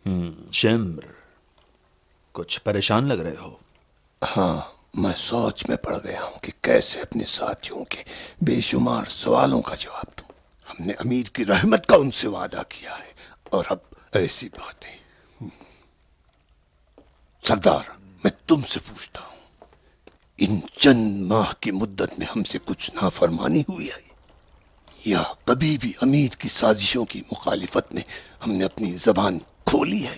شمر، کچھ پریشان لگ رہے ہو؟ ہاں، میں سوچ میں پڑ گیا ہوں کہ کیسے اپنے ساتھیوں کے بے شمار سوالوں کا جواب دوں۔ ہم نے امیر کی رحمت کا ان سے وعدہ کیا ہے اور اب ایسی باتیں۔ سردار، میں تم سے پوچھتا ہوں، ان چند ماہ کی مدت میں ہم سے کچھ نافرمانی ہوئی ہے یا کبھی بھی امیر کی سازشوں کی مخالفت میں ہم نے اپنی زبان کھولی ہے؟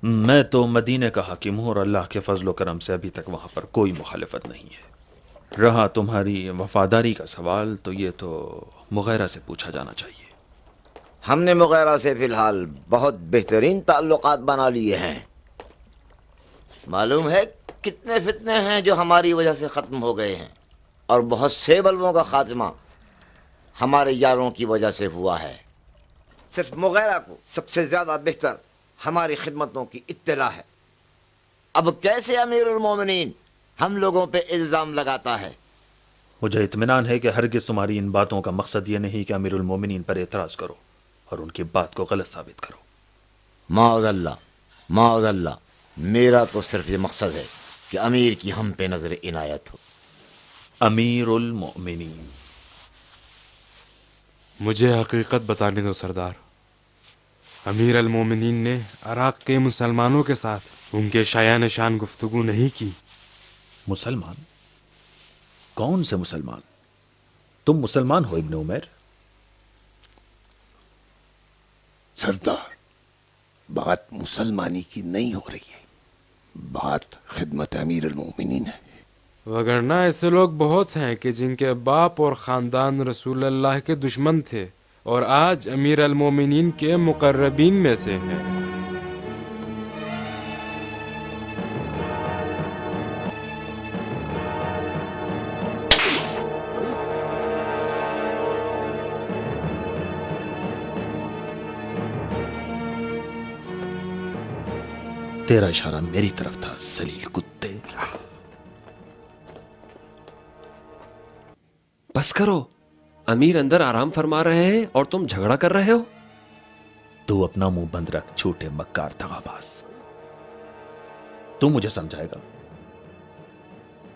میں تو مدینے کا حاکم ہوں اور اللہ کے فضل و کرم سے ابھی تک وہاں پر کوئی مخالفت نہیں ہے۔ رہا تمہاری وفاداری کا سوال تو یہ تو مغیرہ سے پوچھا جانا چاہیے۔ ہم نے مغیرہ سے فی الحال بہت بہترین تعلقات بنا لیے ہیں۔ معلوم ہے کتنے فتنے ہیں جو ہماری وجہ سے ختم ہو گئے ہیں، اور بہت سے بلووں کا خاتمہ ہمارے یاروں کی وجہ سے ہوا ہے۔ صرف مغیرہ کو سب سے زیادہ بہتر ہماری خدمتوں کی اطلاع ہے۔ اب کیسے امیر المومنین ہم لوگوں پہ الزام لگاتا ہے؟ مجھے اطمینان ہے کہ ہرگز تمہاری ان باتوں کا مقصد یہ نہیں کہ امیر المومنین پر اعتراض کرو اور ان کی بات کو غلط ثابت کرو۔ معاذ اللہ، معاذ اللہ، میرا تو صرف یہ مقصد ہے کہ امیر کی ہم پہ نظر عنایت ہو۔ امیر المؤمنین، مجھے حقیقت بتانے دو سردار۔ امیر المومنین نے عراق کے مسلمانوں کے ساتھ ان کے شایان شان گفتگو نہیں کی۔ مسلمان؟ کون سے مسلمان؟ تم مسلمان ہو ابن عمر؟ سردار، بات مسلمانی کی نہیں ہو رہی ہے، بات خدمت امیر المومنین ہے۔ وگرنہ ایسے لوگ بہت ہیں کہ جن کے باپ اور خاندان رسول اللہ کے دشمن تھے اور آج امیر المومنین کے مقربین میں سے ہیں۔ تیرا اشارہ میری طرف تھا، ذلیل کتے۔ بس کرو، امیر اندر آرام فرما رہے ہیں اور تم جھگڑا کر رہے ہو۔ تو اپنا منہ بند رکھ، جھوٹے مکار دغاباز۔ تو مجھے سمجھائے گا؟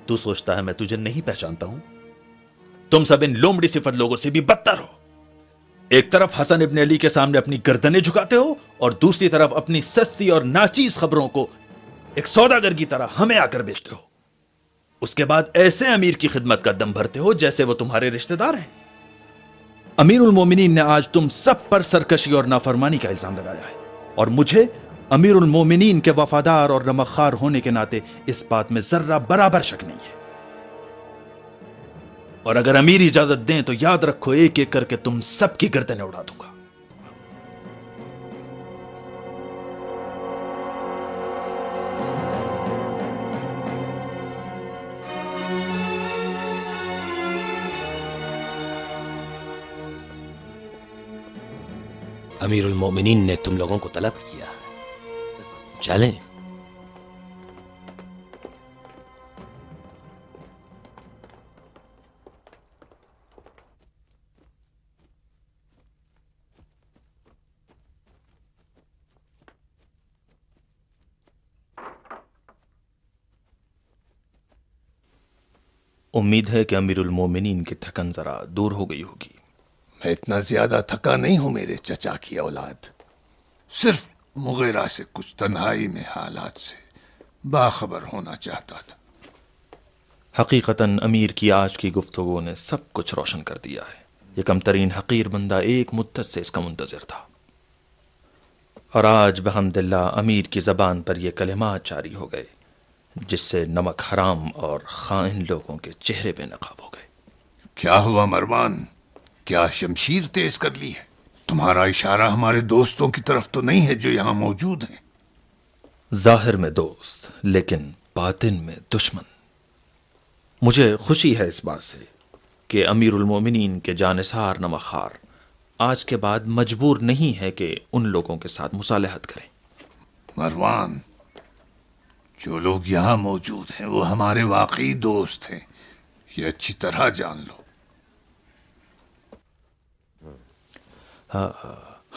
تو سوچتا ہے میں تجھے نہیں پہچانتا ہوں؟ تم سب ان لومڑی صفت لوگوں سے بھی بدتر ہو۔ ایک طرف حسن ابن علی کے سامنے اپنی گردنیں جھکاتے ہو اور دوسری طرف اپنی سستی اور ناچیز خبروں کو ایک سوداگر کی طرح ہمیں آ کر بیچتے ہو۔ اس کے بعد ایسے امیر کی خدمت کا دم بھرتے ہو جیسے وہ تمہارے رشتہ دار ہیں۔ امیر المومنین نے آج تم سب پر سرکشی اور نافرمانی کا الزام لگایا ہے، اور مجھے امیر المومنین کے وفادار اور نمکخوار ہونے کے ناطے اس بات میں ذرہ برابر شک نہیں ہے۔ اور اگر امیر اجازت دیں تو یاد رکھو، ایک ایک کر کے تم سب کی گردنیں اڑا دوں گا۔ امیر المومنین نے تم لوگوں کو طلب کیا، چلیں۔ امید ہے کہ امیر المومنین کی تھکن ذرا دور ہو گئی ہوگی۔ میں اتنا زیادہ تھکا نہیں ہوں میرے چچا کی اولاد، صرف مغیرہ سے کچھ تنہائی میں حالات سے باخبر ہونا چاہتا تھا۔ حقیقتاً امیر کی آج کی گفتگو نے سب کچھ روشن کر دیا ہے۔ یہ کم ترین حقیر بندہ ایک مدت سے اس کا منتظر تھا، اور آج بحمد اللہ امیر کی زبان پر یہ کلمات جاری ہو گئے جس سے نمک حرام اور خائن لوگوں کے چہرے بے نقاب ہو گئے۔ کیا ہوا مروان؟ کیا شمشیر تیز کر لی ہے؟ تمہارا اشارہ ہمارے دوستوں کی طرف تو نہیں ہے جو یہاں موجود ہیں؟ ظاہر میں دوست لیکن باطن میں دشمن۔ مجھے خوشی ہے اس بات سے کہ امیر المومنین کے جانثار نمکخوار آج کے بعد مجبور نہیں ہے کہ ان لوگوں کے ساتھ مصالحت کریں۔ مروان، جو لوگ یہاں موجود ہیں وہ ہمارے واقعی دوست ہیں، یہ اچھی طرح جان لو۔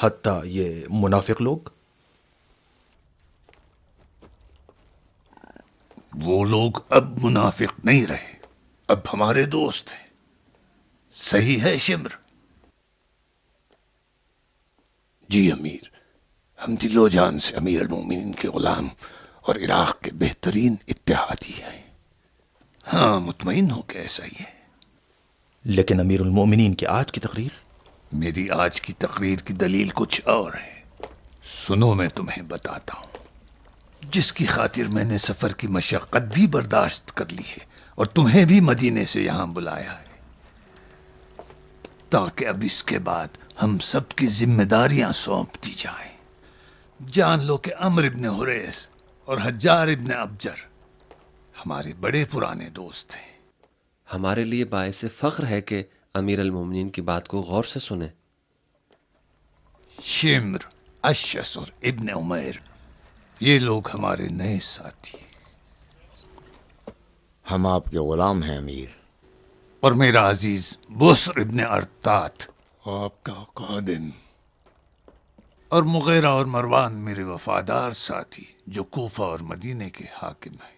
حتیٰ یہ منافق لوگ؟ وہ لوگ اب منافق نہیں رہے، اب ہمارے دوست ہیں۔ صحیح ہے شمر؟ جی امیر، ہم دل و جان سے امیر المومنین کے غلام اور عراق کے بہترین اتحادی ہیں۔ ہاں مطمئن ہو کہ ایسا ہی ہے۔ لیکن امیر المومنین کی آج کی تقریر؟ میری آج کی تقریر کی دلیل کچھ اور ہے، سنو میں تمہیں بتاتا ہوں۔ جس کی خاطر میں نے سفر کی مشقت بھی برداشت کر لی ہے اور تمہیں بھی مدینے سے یہاں بلایا ہے، تاکہ اب اس کے بعد ہم سب کی ذمہ داریاں سونپ دی جائیں۔ جان لو کہ عمرو ابن حریث اور حجار ابن ابجر ہمارے بڑے پرانے دوست ہیں۔ ہمارے لیے باعث فخر ہے کہ امیر المومنین کی بات کو غور سے سنیں۔ شمر، اشعث اور ابن عمیر، یہ لوگ ہمارے نئے ساتھی، ہم آپ کے غلام ہیں امیر۔ اور میرا عزیز بسر ابن ارتات آپ کا خادم، اور مغیرہ اور مروان میرے وفادار ساتھی جو کوفہ اور مدینے کے حاکم ہیں۔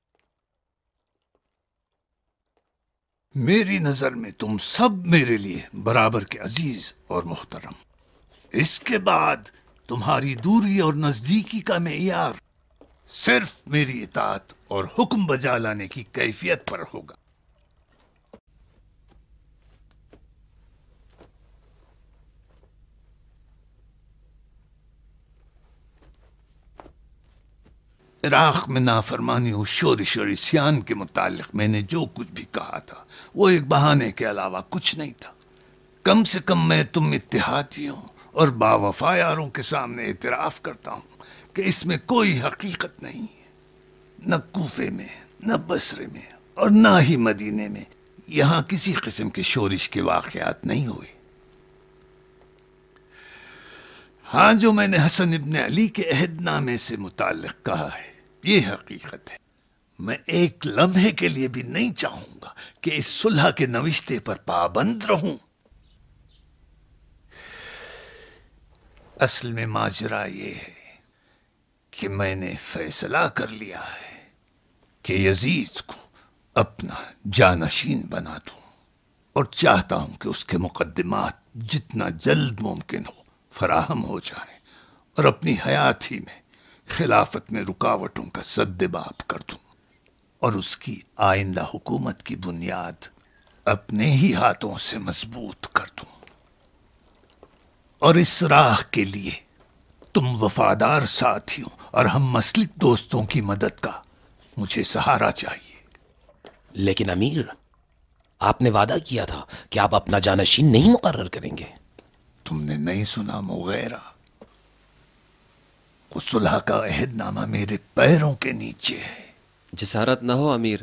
میری نظر میں تم سب میرے لیے برابر کے عزیز اور محترم۔ اس کے بعد تمہاری دوری اور نزدیکی کا معیار صرف میری اطاعت اور حکم بجا لانے کی کیفیت پر ہوگا۔ عراق میں نافرمانی و شورش اور عصیان کے متعلق میں نے جو کچھ بھی کہا تھا وہ ایک بہانے کے علاوہ کچھ نہیں تھا۔ کم سے کم میں تم اتحادیوں اور باوفا یاروں کے سامنے اعتراف کرتا ہوں کہ اس میں کوئی حقیقت نہیں ہے۔ نہ کوفے میں، نہ بصرے میں اور نہ ہی مدینے میں یہاں کسی قسم کے شورش کے واقعات نہیں ہوئے۔ ہاں، جو میں نے حسن ابن علی کے عہد نامے سے متعلق کہا ہے یہ حقیقت ہے۔ میں ایک لمحے کے لیے بھی نہیں چاہوں گا کہ اس صلح کے نوشتے پر پابند رہوں۔ اصل میں ماجرا یہ ہے کہ میں نے فیصلہ کر لیا ہے کہ یزید کو اپنا جانشین بنا دوں، اور چاہتا ہوں کہ اس کے مقدمات جتنا جلد ممکن ہو فراہم ہو جائیں اور اپنی حیات ہی میں خلافت میں رکاوٹوں کا سدباب کر دوں، اور اس کی آئندہ حکومت کی بنیاد اپنے ہی ہاتھوں سے مضبوط کر دوں۔ اور اس راہ کے لیے تم وفادار ساتھیوں اور ہم مسلک دوستوں کی مدد کا مجھے سہارا چاہیے۔ لیکن امیر، آپ نے وعدہ کیا تھا کہ آپ اپنا جانشین نہیں مقرر کریں گے۔ تم نے نہیں سنا مغیرہ؟ اس صلح کا عہد نامہ میرے پیروں کے نیچے ہے۔ جسارت نہ ہو امیر،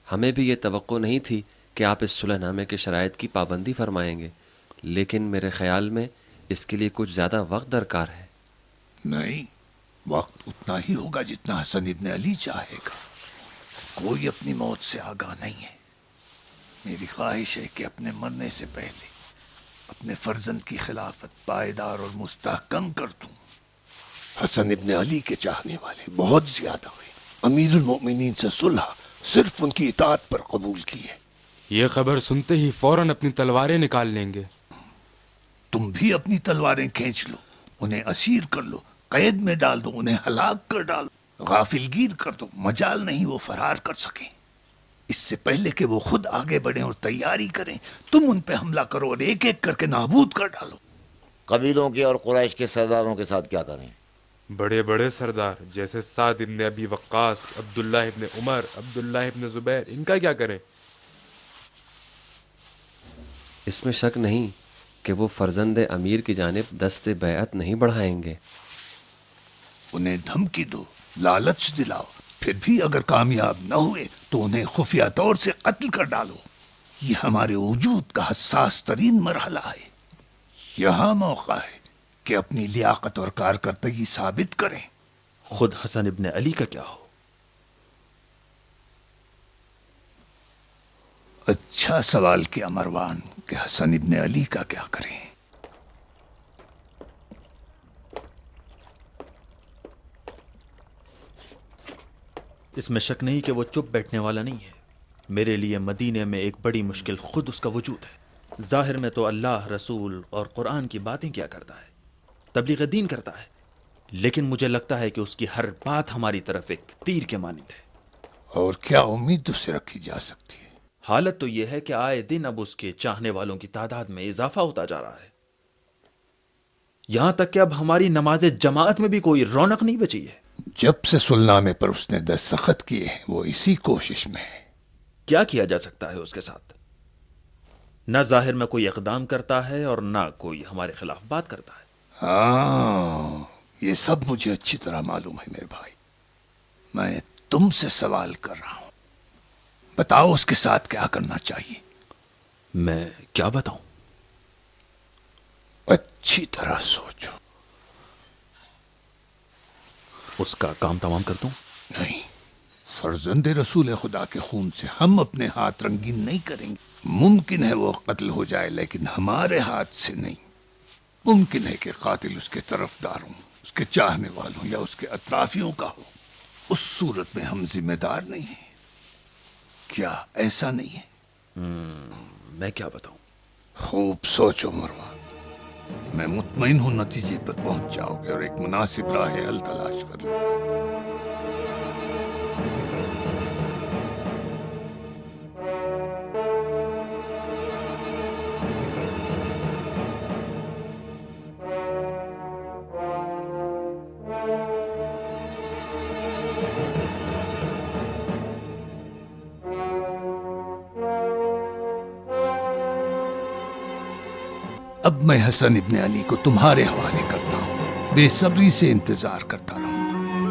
ہمیں بھی یہ توقع نہیں تھی کہ آپ اس صلح نامے کے شرائط کی پابندی فرمائیں گے، لیکن میرے خیال میں اس کے لیے کچھ زیادہ وقت درکار ہے۔ نہیں، وقت اتنا ہی ہوگا جتنا حسن ابن علی چاہے گا۔ کوئی اپنی موت سے آگاہ نہیں ہے۔ میری خواہش ہے کہ اپنے مرنے سے پہلے اپنے فرزند کی خلافت پائیدار اور مستحکم کر دوں۔ حسن ابن علی کے چاہنے والے بہت زیادہ ہیں۔ امیر المؤمنین سے صلح صرف ان کی اطاعت پر قبول کی ہے۔ یہ خبر سنتے ہی فوراً اپنی تلواریں نکال لیں گے۔ تم بھی اپنی تلواریں کھینچ لو، انہیں اسیر کر لو، قید میں ڈال دو، انہیں ہلاک کر ڈالو، غافل گیر کر دو، مجال نہیں وہ فرار کر سکیں۔ اس سے پہلے کہ وہ خود آگے بڑھیں اور تیاری کریں، تم ان پہ حملہ کرو اور ایک ایک کر کے نابود کر ڈالو۔ قبیلوں کے اور قریش کے سرداروں کے ساتھ کیا کریں؟ بڑے بڑے سردار جیسے سعد ابن ابی وقاص، عبداللہ ابن عمر، عبداللہ ابن زبیر، ان کا کیا کریں؟ اس میں شک نہیں کہ وہ فرزند امیر کی جانب دست بیعت نہیں بڑھائیں گے۔ انہیں دھمکی دو، لالچ دلاؤ، پھر بھی اگر کامیاب نہ ہوئے تو انہیں خفیہ طور سے قتل کر ڈالو۔ یہ ہمارے وجود کا حساس ترین مرحلہ ہے۔ یہاں موقع ہے کہ اپنی لیاقت اور کارکردگی ثابت کریں۔ خود حسن ابن علی کا کیا ہو؟ اچھا سوال کیا مروان کہ حسن ابن علی کا کیا کریں۔ اس میں شک نہیں کہ وہ چپ بیٹھنے والا نہیں ہے. میرے لیے مدینے میں ایک بڑی مشکل خود اس کا وجود ہے. ظاہر میں تو اللہ، رسول اور قرآن کی باتیں کیا کرتا ہے، تبلیغ دین کرتا ہے، لیکن مجھے لگتا ہے کہ اس کی ہر بات ہماری طرف ایک تیر کے مانند ہے. اور کیا امید اس سے رکھی جا سکتی ہے؟ حالت تو یہ ہے کہ آئے دن اب اس کے چاہنے والوں کی تعداد میں اضافہ ہوتا جا رہا ہے، یہاں تک کہ اب ہماری نماز جماعت میں بھی کوئی رونق نہیں بچی ہے. جب سے سلنامے پر اس نے دستخط کیے ہیں وہ اسی کوشش میں ہے. کیا کیا جا سکتا ہے اس کے ساتھ؟ نہ ظاہر میں کوئی اقدام کرتا ہے اور نہ کوئی ہمارے خلاف بات کرتا ہے. ہاں، یہ سب مجھے اچھی طرح معلوم ہے میرے بھائی. میں تم سے سوال کر رہا ہوں، بتاؤ اس کے ساتھ کیا کرنا چاہیے؟ میں کیا بتاؤں؟ اچھی طرح سوچو. اس کا کام تمام کر دوں؟ نہیں، فرزند رسول خدا کے خون سے ہم اپنے ہاتھ رنگین نہیں کریں گے. ممکن ہے وہ قتل ہو جائے لیکن ہمارے ہاتھ سے نہیں. ممکن ہے کہ قاتل اس کے طرفدار ہوں، اس کے چاہنے والوں یا اس کے اطرافیوں کا ہو. اس صورت میں ہم ذمہ دار نہیں ہیں. کیا ایسا نہیں ہے؟ میں کیا بتاؤں؟ خوب سوچو مروان. میں مطمئن ہوں نتیجے پر پہنچ جاؤ گے اور ایک مناسب راہ حل تلاش کر لو. اب میں حسن ابن علی کو تمہارے حوالے کرتا ہوں. بے صبری سے انتظار کرتا رہوں.